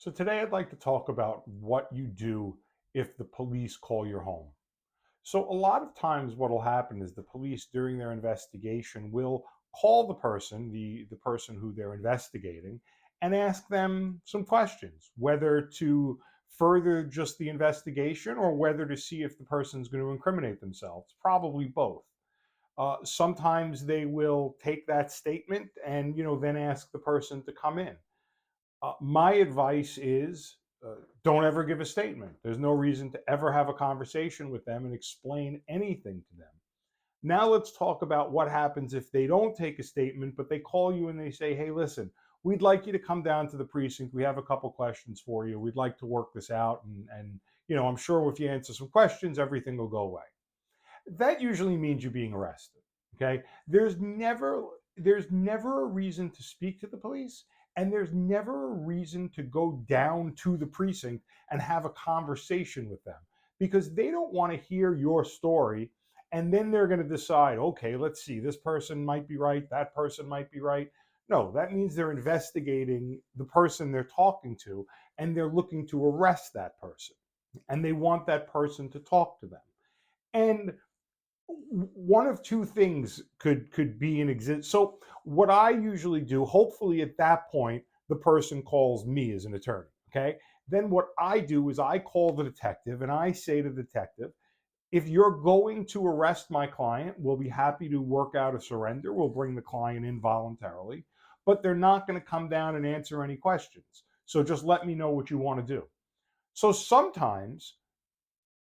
So today I'd like to talk about what you do if the police call your home. So a lot of times what will happen is the police during their investigation will call the person who they're investigating and ask them some questions, whether to further just the investigation or whether to see if the person's going to incriminate themselves. Probably both. Sometimes they will take that statement and then ask the person to come in. My advice is don't ever give a statement. There's no reason to ever have a conversation with them and explain anything to them. Now, let's talk about what happens if they don't take a statement, but they call you and they say, hey, listen, we'd like you to come down to the precinct. We have a couple questions for you. We'd like to work this out. And I'm sure if you answer some questions, everything will go away. That usually means you're being arrested. Okay. There's never a reason to speak to the police, and there's never a reason to go down to the precinct and have a conversation with them because they don't want to hear your story. And then they're going to decide, okay, let's see, this person might be right, that person might be right. No, that means they're investigating the person they're talking to, and they're looking to arrest that person, and they want that person to talk to them. And one of two things could be in exist. So what I usually do, hopefully at that point, the person calls me as an attorney. Okay. Then what I do is I call the detective and I say to the detective, if you're going to arrest my client, we'll be happy to work out a surrender. We'll bring the client in voluntarily, but they're not going to come down and answer any questions. So just let me know what you want to do. So sometimes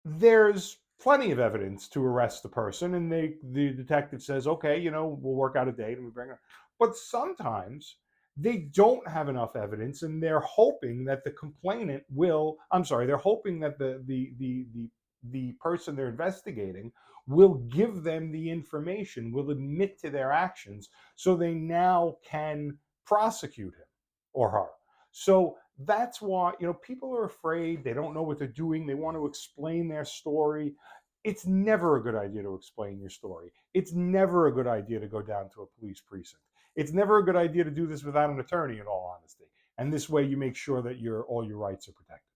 there's plenty of evidence to arrest the person, and the detective says, okay, we'll work out a date and we bring her. But sometimes they don't have enough evidence, and they're hoping that the complainant will, I'm sorry, they're hoping that the person they're investigating will give them the information, will admit to their actions, so they now can prosecute him or her. So that's why, people are afraid. They don't know what they're doing. They want to explain their story. It's never a good idea to explain your story. It's never a good idea to go down to a police precinct. It's never a good idea to do this without an attorney, in all honesty. And this way you make sure that all your rights are protected.